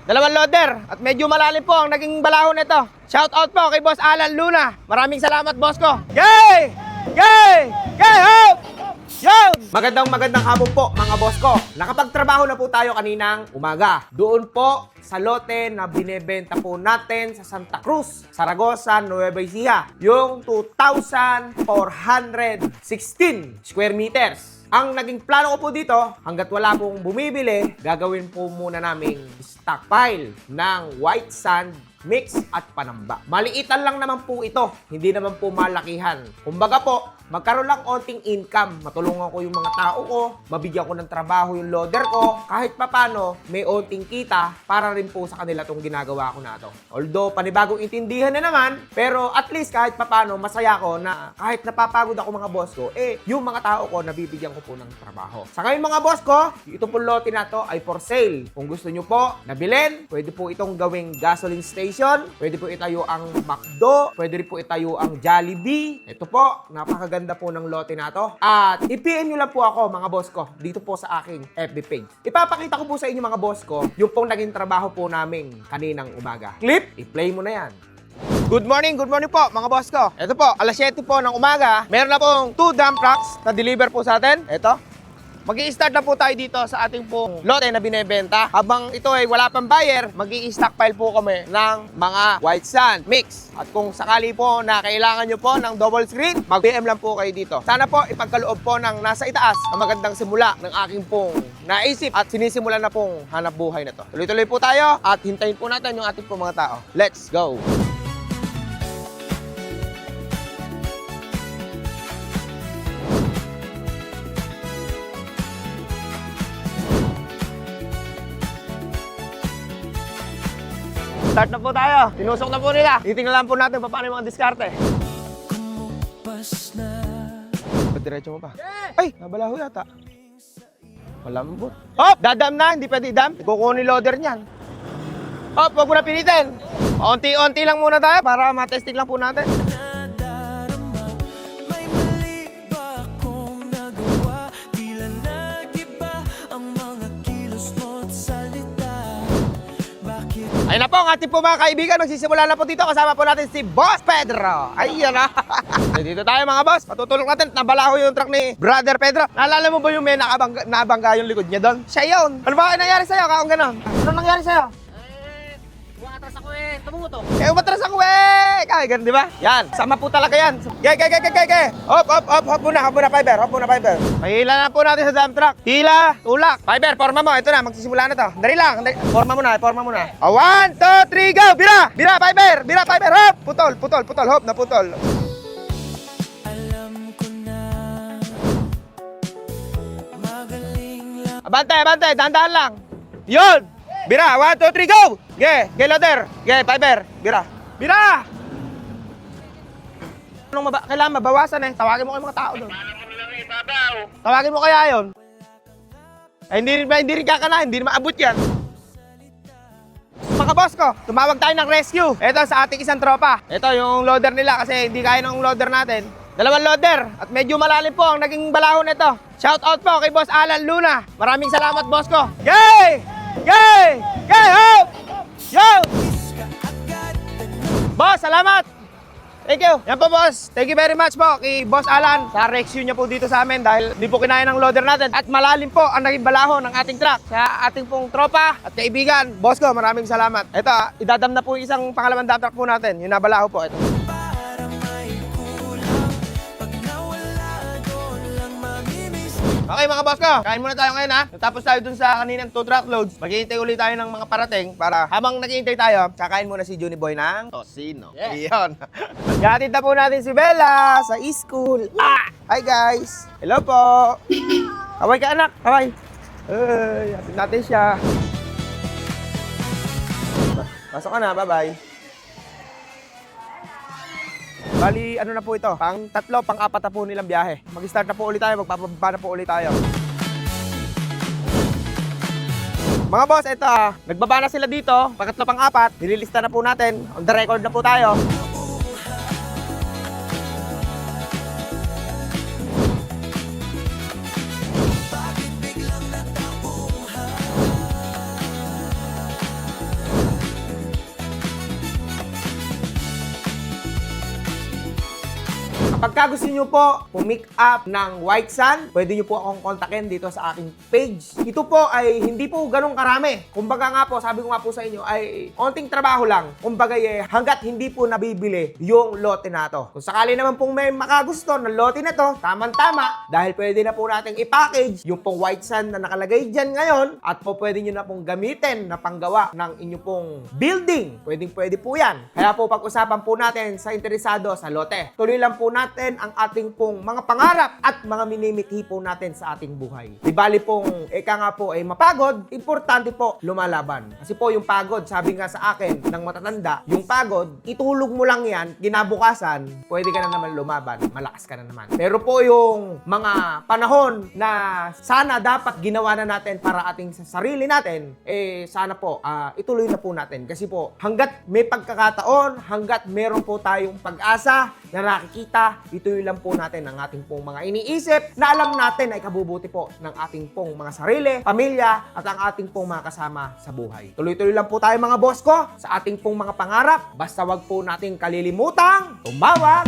Dalawang loader at medyo malalim po ang naging balahon nito. Shout out po kay Boss Alan Luna. Maraming salamat, boss ko. Yay! Yay! Yay! Hop! Yun! Magandang hapon po mga boss ko. Nakapagtrabaho na po tayo kaninang umaga. Doon po sa lote na binebenta po natin sa Santa Cruz, Saragosa, Nueva Ecija. Yung 2,416 square meters. Ang naging plano ko po dito, hanggat wala pong bumibili, gagawin po muna naming stockpile ng white sand, mix at panamba. Maliitan lang naman po ito, hindi naman po malakihan. Kumbaga po, magkaroon lang onting income, matulungan ko yung mga tao ko, mabigyan ko ng trabaho yung loader ko, kahit papano may onting kita para rin po sa kanila itong ginagawa ko na to. Although panibagong intindihan na naman, pero at least kahit papano masaya ko na kahit napapagod ako mga boss ko, yung mga tao ko nabibigyan ko po ng trabaho. Sa ngayon mga boss ko, ito po lote na to ay for sale. Kung gusto nyo po nabilin, pwede po itong gawing gasoline station, pwede po itayo ang McDo, pwede rin po itayo ang Jollibee. Ito po, napakaganda po ng lote na to. At i-PM nyo lang po ako mga boss ko dito po sa aking FB page. Ipapakita ko po sa inyo mga boss ko yung pong naging trabaho po namin kaninang umaga. Clip, i-play mo na yan. Good morning po mga boss ko. Ito po, alas 7 po ng umaga, meron na pong 2 dump trucks na deliver po sa atin. Ito. Mag-i-start na po tayo dito sa ating pong lote na binebenta. Habang ito ay wala pang buyer, mag-i-stockpile po kami ng mga white sand mix. At kung sakali po na kailangan nyo po ng double screen, mag-PM lang po kayo dito. Sana po ipagkaloob po ng nasa itaas ang magandang simula ng aking pong naisip at sinisimulan na pong hanap buhay na to. Tuloy-tuloy po tayo at hintayin po natin yung ating pong mga tao. Let's go! Start na po tayo. Tinusok na po nila. Titingnan lang po natin paano yung mga diskarte. Ba't diretso mo pa? Ay, nabalaho yata. Malambot. Hop! Dadam na, hindi pwede idam. Kukunin loader niyan. Hop, huwag mo na pilitin. Onti-onti lang muna tayo para matesting lang po natin. Ayun na po ang ating po mga kaibigan. Magsisimula na po dito. Kasama po natin si Boss Pedro. Ayun na. Dito tayo mga boss. Patutulog natin. Nabalaho yung truck ni Brother Pedro. Naalala mo ba yung may nabangga yung likod niya doon? Siya yun. Ano ba nangyari sa'yo? Kaong ganon. Ano nangyari sa'yo? Umatras ako tumuto. Umatras ako Kaya ganun, di ba? Yan. Sama po talaga yan. Ge. Hop muna, Fiber. Mahila na po natin sa dump truck. Hila, tulak. Fiber, forma mo. Ito na, magsisimula na to. Dali lang. Forma muna. 1, 2, 3, go! Bira, Fiber. Hop! Putol. Hop, naputol. Abante. Dahan-dahan lang. Yun! Bira, 1, 2, 3, go! Ge, loader. Ge, Fiber. Bira! Kailangan mabawasan eh. Tawagin mo kayo mga tao doon. Tawagin mo kaya yun. Eh, hindi rin kakana, hindi rin maabot yan. Mga boss ko, tumawag tayo ng rescue. Ito sa ating isang tropa. Ito yung loader nila kasi hindi kaya ng loader natin. Dalawang loader at medyo malalim po ang naging balahon nito. Shout out po kay Boss Alan Luna. Maraming salamat boss ko. Yay! Hop! Yo! Boss, salamat! Thank you. Yan po boss. Thank you very much po kay Boss Alan sa rescue niya po dito sa amin dahil hindi po kinaya ng loader natin. At malalim po ang naging balahon ng ating truck sa ating pong tropa at kaibigan. Boss ko, maraming salamat. Ito, idadam na po yung isang pangalawang dump truck po natin. Yung nabalaho po. Ito. Okay mga boss ko, kain muna tayo ngayon ha. Tapos tayo dun sa kaninang 2 truckloads. Maghihintay ulit tayo ng mga parating para habang naghihintay tayo, kakain muna si Juni Boy ng tosino. Yeah. Iyon. Yatid na po natin si Bella sa school. Hi guys. Hello po. Kaway ka anak. Kaway. Yatid natin siya. Pasok ka na. Bye-bye. Bali, ano na po ito? Pang-4 na po nilang biyahe. Mag-start na po ulit tayo, magpapababa na po ulit tayo. Mga boss, ito nagbaba na sila dito. Pangatlo, pang-4, nililista na po natin. On the record na po tayo. Pagka gusto nyo po pumick up ng White Sand, pwede nyo po akong kontakin dito sa aking page. Ito po ay hindi po ganun karami. Kumbaga nga po, sabi ko nga po sa inyo, ay onting trabaho lang. Kumbaga hanggat hindi po nabibili yung lote na to. Kung sakali naman pong may makagusto ng lote na to, tamang-tama, dahil pwede na po nating i-package yung pong White Sand na nakalagay dyan ngayon at po pwede nyo na pong gamitin na panggawa ng inyo pong building. Pwede po yan. Kaya po pag-usapan po natin sa interesado sa lote. Tuloy lang po natin ang ating pong mga pangarap at mga minimithi po natin sa ating buhay. Di bali pong eka nga po ay mapagod, importante po lumalaban. Kasi po yung pagod, sabi nga sa akin ng matatanda, yung pagod, itulog mo lang yan, kinabukasan, pwede ka na naman lumaban, malakas ka na naman. Pero po yung mga panahon na sana dapat ginawa na natin para ating sa sarili natin, sana po ituloy na po natin. Kasi po, hanggat may pagkakataon, hanggat meron po tayong pag-asa na nakikita, ituloy lang po natin ang ating pong mga iniisip na alam natin ay kabubuti po ng ating pong mga sarili, pamilya, at ang ating pong mga kasama sa buhay. Tuloy-tuloy lang po tayo mga boss ko sa ating pong mga pangarap. Basta wag po nating kalilimutang tumawag